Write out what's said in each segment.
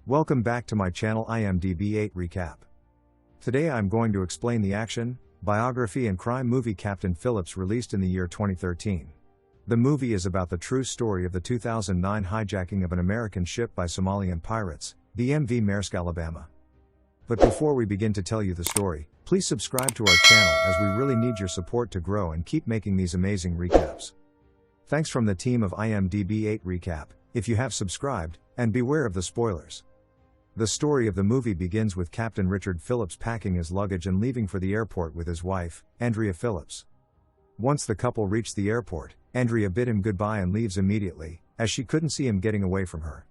Welcome back to my channel IMDb 8 Recap. Today I'm going to explain the action, biography and crime movie Captain Phillips released in the year 2013. The movie is about the true story of the 2009 hijacking of an American ship by Somalian pirates, the MV Maersk Alabama. But before we begin to tell you the story, please subscribe to our channel as we really need your support to grow and keep making these amazing recaps. Thanks from the team of IMDb 8 Recap, if you have subscribed, and beware of the spoilers. The story of the movie begins with Captain Richard Phillips packing his luggage and leaving for the airport with his wife, Andrea Phillips. Once the couple reached the airport, Andrea bid him goodbye and leaves immediately, as she couldn't see him getting away from her.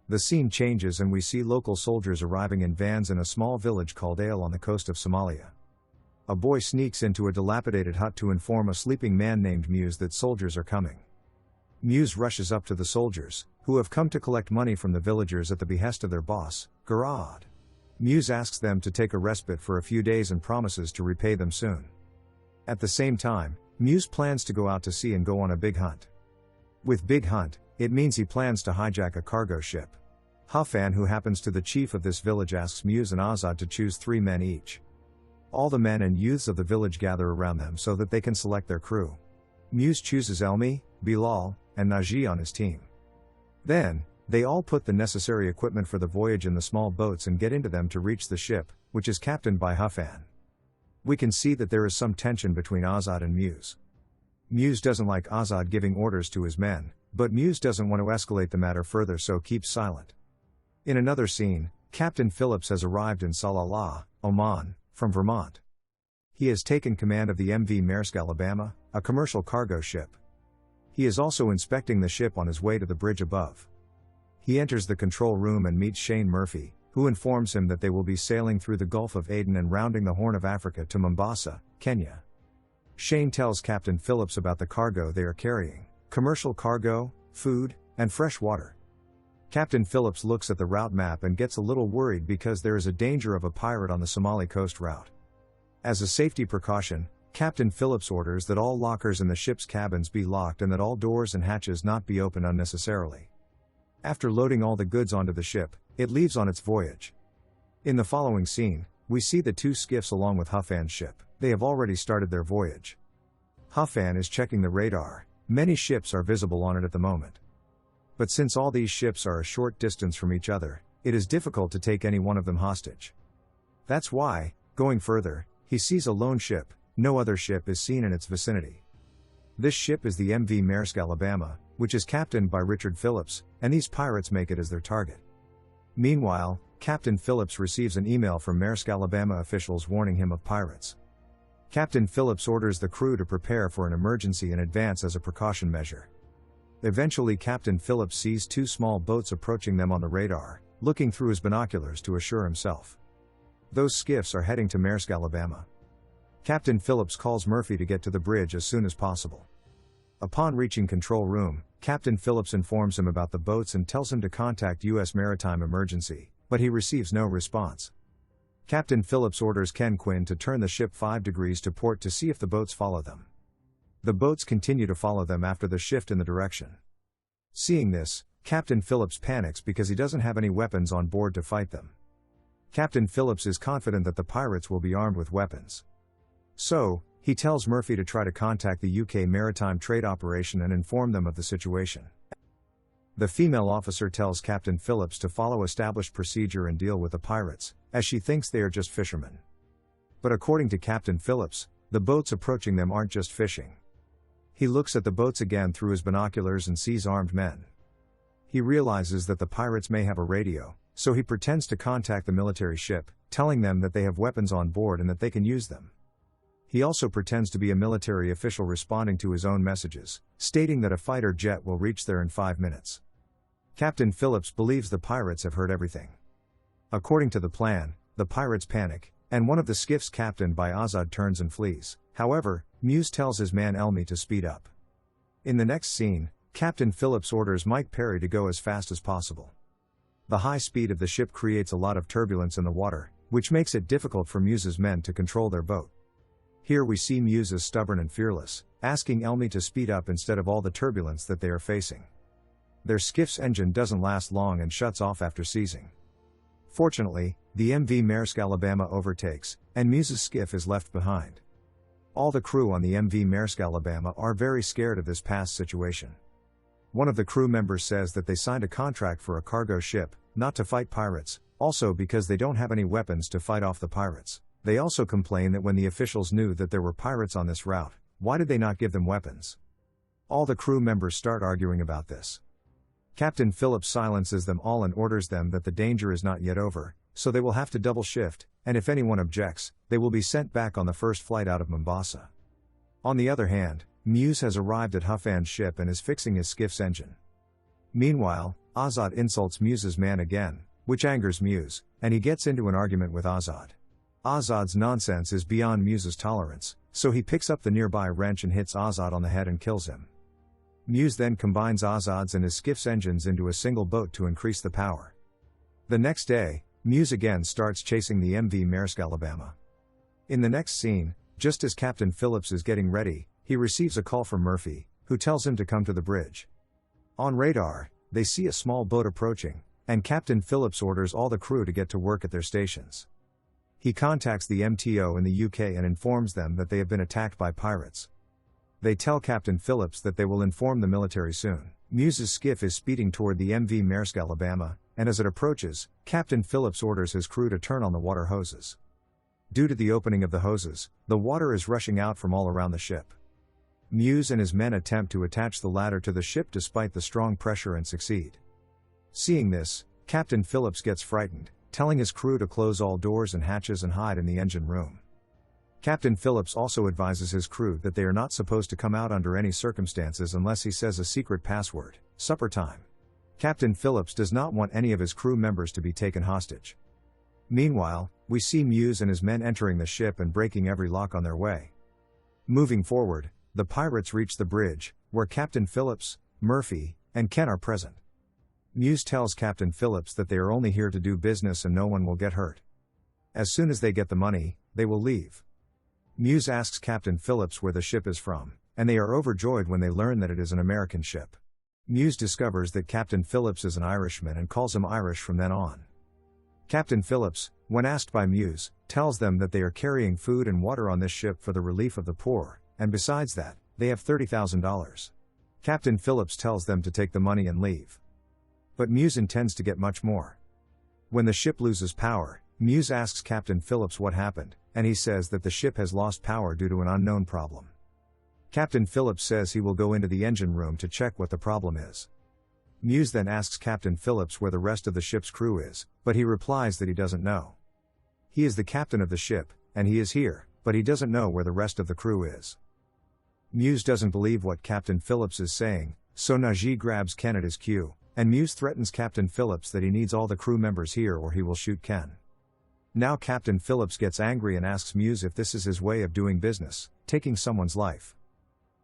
The scene changes and we see local soldiers arriving in vans in a small village called Ale on the coast of Somalia. A boy sneaks into a dilapidated hut to inform a sleeping man named Muse that soldiers are coming. Muse rushes up to the soldiers, who have come to collect money from the villagers at the behest of their boss, Garad. Muse asks them to take a respite for a few days and promises to repay them soon. At the same time, Muse plans to go out to sea and go on a big hunt. With big hunt, it means he plans to hijack a cargo ship. Hafan, who happens to the chief of this village, asks Muse and Azad to choose 3 men each. All the men and youths of the village gather around them so that they can select their crew. Muse chooses Elmi, Bilal, and Naji on his team. Then, they all put the necessary equipment for the voyage in the small boats and get into them to reach the ship, which is captained by Hafan. We can see that there is some tension between Azad and Muse. Muse doesn't like Azad giving orders to his men, but Muse doesn't want to escalate the matter further, so keeps silent. In another scene, Captain Phillips has arrived in Salalah, Oman, from Vermont. He has taken command of the MV Maersk Alabama, a commercial cargo ship. He is also inspecting the ship on his way to the bridge above. He enters the control room and meets Shane Murphy, who informs him that they will be sailing through the Gulf of Aden and rounding the Horn of Africa to Mombasa, Kenya. Shane tells Captain Phillips about the cargo they are carrying: commercial cargo, food, and fresh water. Captain Phillips looks at the route map and gets a little worried because there is a danger of a pirate on the Somali coast route. As a safety precaution, Captain Phillips orders that all lockers in the ship's cabins be locked and that all doors and hatches not be opened unnecessarily. After loading all the goods onto the ship, it leaves on its voyage. In the following scene, we see the 2 skiffs along with Hafan's ship. They have already started their voyage. Hafan is checking the radar. Many ships are visible on it at the moment. But since all these ships are a short distance from each other, it is difficult to take any one of them hostage. That's why, going further, he sees a lone ship. No other ship is seen in its vicinity. This ship is the MV Maersk Alabama, which is captained by Richard Phillips, and these pirates make it as their target. Meanwhile, Captain Phillips receives an email from Maersk Alabama officials warning him of pirates. Captain Phillips orders the crew to prepare for an emergency in advance as a precaution measure. Eventually, Captain Phillips sees 2 small boats approaching them on the radar, looking through his binoculars to assure himself. Those skiffs are heading to Maersk Alabama. Captain Phillips calls Murphy to get to the bridge as soon as possible. Upon reaching control room, Captain Phillips informs him about the boats and tells him to contact U.S. Maritime Emergency, but he receives no response. Captain Phillips orders Ken Quinn to turn the ship 5 degrees to port to see if the boats follow them. The boats continue to follow them after the shift in the direction. Seeing this, Captain Phillips panics because he doesn't have any weapons on board to fight them. Captain Phillips is confident that the pirates will be armed with weapons. So, he tells Murphy to try to contact the UK Maritime Trade Operation and inform them of the situation. The female officer tells Captain Phillips to follow established procedure and deal with the pirates, as she thinks they are just fishermen. But according to Captain Phillips, the boats approaching them aren't just fishing. He looks at the boats again through his binoculars and sees armed men. He realizes that the pirates may have a radio, so he pretends to contact the military ship, telling them that they have weapons on board and that they can use them. He also pretends to be a military official responding to his own messages, stating that a fighter jet will reach there in 5 minutes. Captain Phillips believes the pirates have heard everything. According to the plan, the pirates panic, and one of the skiffs captained by Azad turns and flees. However, Muse tells his man Elmi to speed up. In the next scene, Captain Phillips orders Mike Perry to go as fast as possible. The high speed of the ship creates a lot of turbulence in the water, which makes it difficult for Muse's men to control their boat. Here we see Muse as stubborn and fearless, asking Elmi to speed up instead of all the turbulence that they are facing. Their skiff's engine doesn't last long and shuts off after seizing. Fortunately, the MV Maersk Alabama overtakes, and Muse's skiff is left behind. All the crew on the MV Maersk Alabama are very scared of this past situation. One of the crew members says that they signed a contract for a cargo ship, not to fight pirates, also because they don't have any weapons to fight off the pirates. They also complain that when the officials knew that there were pirates on this route, why did they not give them weapons? All the crew members start arguing about this. Captain Phillips silences them all and orders them that the danger is not yet over, so they will have to double shift, and if anyone objects, they will be sent back on the first flight out of Mombasa. On the other hand, Muse has arrived at Hufan's ship and is fixing his skiff's engine. Meanwhile, Azad insults Muse's man again, which angers Muse, and he gets into an argument with Azad. Azad's nonsense is beyond Muse's tolerance, so he picks up the nearby wrench and hits Azad on the head and kills him. Muse then combines Azad's and his skiff's engines into a single boat to increase the power. The next day, Muse again starts chasing the MV Maersk Alabama. In the next scene, just as Captain Phillips is getting ready, he receives a call from Murphy, who tells him to come to the bridge. On radar, they see a small boat approaching, and Captain Phillips orders all the crew to get to work at their stations. He contacts the MTO in the UK and informs them that they have been attacked by pirates. They tell Captain Phillips that they will inform the military soon. Muse's skiff is speeding toward the MV Maersk Alabama, and as it approaches, Captain Phillips orders his crew to turn on the water hoses. Due to the opening of the hoses, the water is rushing out from all around the ship. Muse and his men attempt to attach the ladder to the ship despite the strong pressure and succeed. Seeing this, Captain Phillips gets frightened, telling his crew to close all doors and hatches and hide in the engine room. Captain Phillips also advises his crew that they are not supposed to come out under any circumstances unless he says a secret password. Supper time. Captain Phillips does not want any of his crew members to be taken hostage. Meanwhile, we see Muse and his men entering the ship and breaking every lock on their way. Moving forward, the pirates reach the bridge, where Captain Phillips, Murphy, and Ken are present. Muse tells Captain Phillips that they are only here to do business and no one will get hurt. As soon as they get the money, they will leave. Muse asks Captain Phillips where the ship is from, and they are overjoyed when they learn that it is an American ship. Muse discovers that Captain Phillips is an Irishman and calls him Irish from then on. Captain Phillips, when asked by Muse, tells them that they are carrying food and water on this ship for the relief of the poor, and besides that, they have $30,000. Captain Phillips tells them to take the money and leave. But Muse intends to get much more. When the ship loses power, Muse asks Captain Phillips what happened, and he says that the ship has lost power due to an unknown problem. Captain Phillips says he will go into the engine room to check what the problem is. Muse then asks Captain Phillips where the rest of the ship's crew is, but he replies that he doesn't know. He is the captain of the ship, and he is here, but he doesn't know where the rest of the crew is. Muse doesn't believe what Captain Phillips is saying, so Najee grabs Ken at his cue, and Muse threatens Captain Phillips that he needs all the crew members here or he will shoot Ken. Now Captain Phillips gets angry and asks Muse if this is his way of doing business, taking someone's life.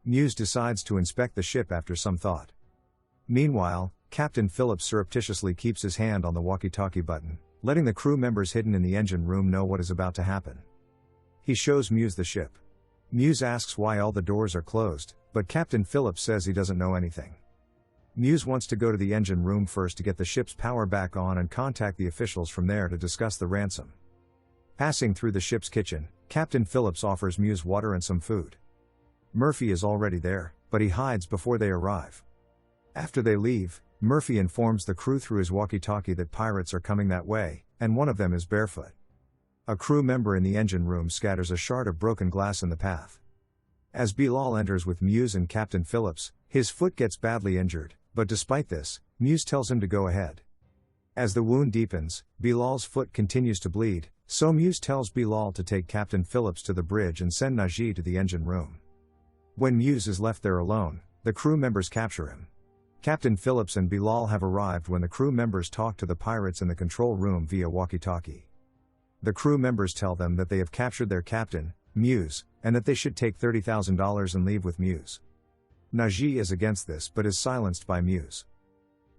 Muse decides to inspect the ship after some thought. Meanwhile, Captain Phillips surreptitiously keeps his hand on the walkie-talkie button, letting the crew members hidden in the engine room know what is about to happen. He shows Muse the ship. Muse asks why all the doors are closed, but Captain Phillips says he doesn't know anything. Muse wants to go to the engine room first to get the ship's power back on and contact the officials from there to discuss the ransom. Passing through the ship's kitchen, Captain Phillips offers Muse water and some food. Murphy is already there, but he hides before they arrive. After they leave, Murphy informs the crew through his walkie-talkie that pirates are coming that way, and one of them is barefoot. A crew member in the engine room scatters a shard of broken glass in the path. As Bilal enters with Muse and Captain Phillips, his foot gets badly injured, but despite this, Muse tells him to go ahead. As the wound deepens, Bilal's foot continues to bleed, so Muse tells Bilal to take Captain Phillips to the bridge and send Najee to the engine room. When Muse is left there alone, the crew members capture him. Captain Phillips and Bilal have arrived when the crew members talk to the pirates in the control room via walkie-talkie. The crew members tell them that they have captured their captain, Muse, and that they should take $30,000 and leave with Muse. Najee is against this but is silenced by Muse.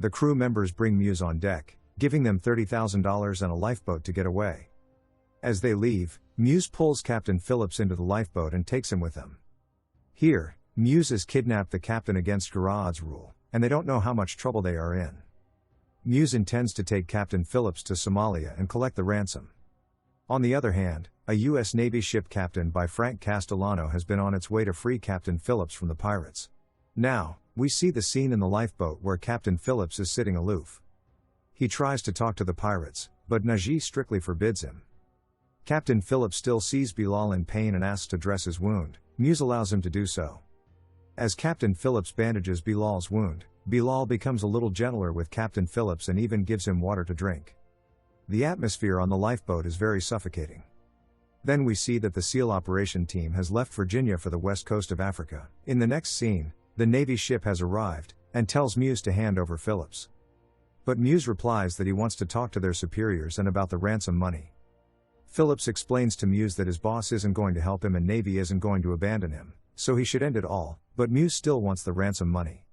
The crew members bring Muse on deck, giving them $30,000 and a lifeboat to get away. As they leave, Muse pulls Captain Phillips into the lifeboat and takes him with them. Here, Muse has kidnapped the captain against God's rule, and they don't know how much trouble they are in. Muse intends to take Captain Phillips to Somalia and collect the ransom. On the other hand, a U.S. Navy ship captained by Frank Castellano has been on its way to free Captain Phillips from the pirates. Now, we see the scene in the lifeboat where Captain Phillips is sitting aloof. He tries to talk to the pirates, but Najee strictly forbids him. Captain Phillips still sees Bilal in pain and asks to dress his wound. Muse allows him to do so. As Captain Phillips bandages Bilal's wound, Bilal becomes a little gentler with Captain Phillips and even gives him water to drink. The atmosphere on the lifeboat is very suffocating. Then we see that the SEAL operation team has left Virginia for the west coast of Africa. In the next scene, the Navy ship has arrived, and tells Muse to hand over Phillips. But Muse replies that he wants to talk to their superiors and about the ransom money. Phillips explains to Muse that his boss isn't going to help him and Navy isn't going to abandon him, so he should end it all, but Muse still wants the ransom money.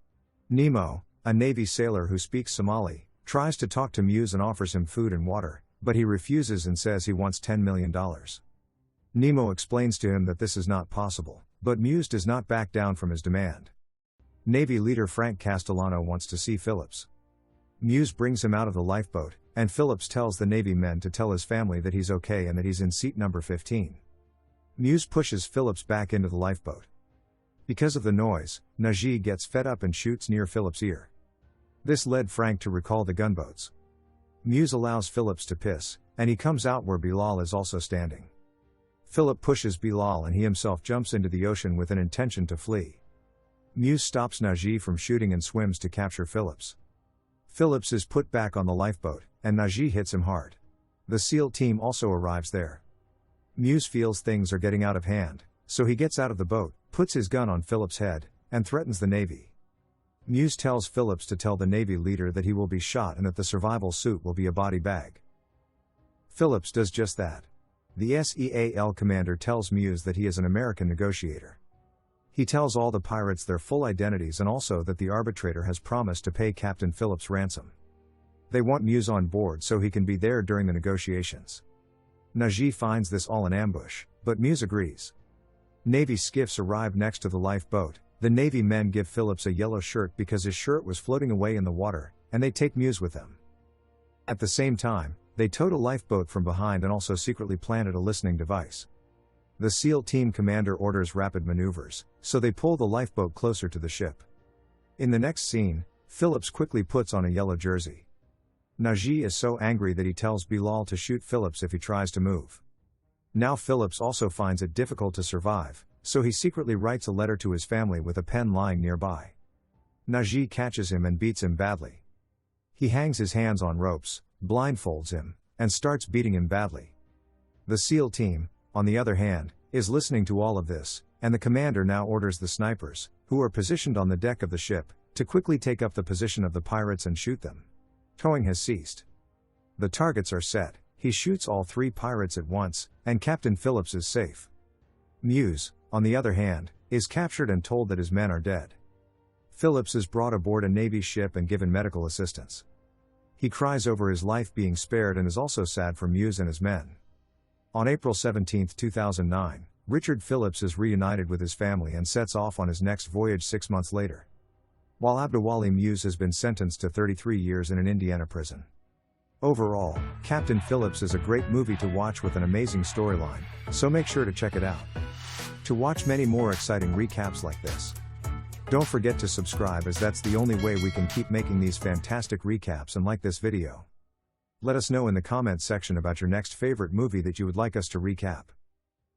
Nemo, a Navy sailor who speaks Somali, tries to talk to Muse and offers him food and water, but he refuses and says he wants $10 million. Nemo explains to him that this is not possible, but Muse does not back down from his demand. Navy leader Frank Castellano wants to see Phillips. Muse brings him out of the lifeboat, and Phillips tells the Navy men to tell his family that he's okay and that he's in seat number 15. Muse pushes Phillips back into the lifeboat. Because of the noise, Najee gets fed up and shoots near Phillips' ear. This led Frank to recall the gunboats. Muse allows Phillips to piss, and he comes out where Bilal is also standing. Philip pushes Bilal and he himself jumps into the ocean with an intention to flee. Muse stops Najee from shooting and swims to capture Phillips. Phillips is put back on the lifeboat, and Najee hits him hard. The SEAL team also arrives there. Muse feels things are getting out of hand, so he gets out of the boat, puts his gun on Phillips' head, and threatens the Navy. Muse tells Phillips to tell the Navy leader that he will be shot and that the survival suit will be a body bag. Phillips does just that. The SEAL commander tells Muse that he is an American negotiator. He tells all the pirates their full identities and also that the arbitrator has promised to pay Captain Phillips ransom. They want Muse on board so he can be there during the negotiations. Najee finds this all an ambush, but Muse agrees. Navy skiffs arrive next to the lifeboat. The Navy men give Phillips a yellow shirt because his shirt was floating away in the water, and they take Muse with them. At the same time, they towed a lifeboat from behind and also secretly planted a listening device. The SEAL team commander orders rapid maneuvers, so they pull the lifeboat closer to the ship. In the next scene, Phillips quickly puts on a yellow jersey. Najee is so angry that he tells Bilal to shoot Phillips if he tries to move. Now Phillips also finds it difficult to survive, so he secretly writes a letter to his family with a pen lying nearby. Najee catches him and beats him badly. He hangs his hands on ropes, blindfolds him, and starts beating him badly. The SEAL team, on the other hand, is listening to all of this, and the commander now orders the snipers, who are positioned on the deck of the ship, to quickly take up the position of the pirates and shoot them. Towing has ceased. The targets are set, he shoots all 3 pirates at once, and Captain Phillips is safe. Muse, on the other hand, is captured and told that his men are dead. Phillips is brought aboard a Navy ship and given medical assistance. He cries over his life being spared and is also sad for Muse and his men. On April 17, 2009, Richard Phillips is reunited with his family and sets off on his next voyage 6 months later. While Abdiwali Muse has been sentenced to 33 years in an Indiana prison. Overall, Captain Phillips is a great movie to watch with an amazing storyline, so make sure to check it out. To watch many more exciting recaps like this, don't forget to subscribe as that's the only way we can keep making these fantastic recaps, and like this video. Let us know in the comments section about your next favorite movie that you would like us to recap.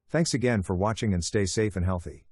Thanks again for watching and stay safe and healthy.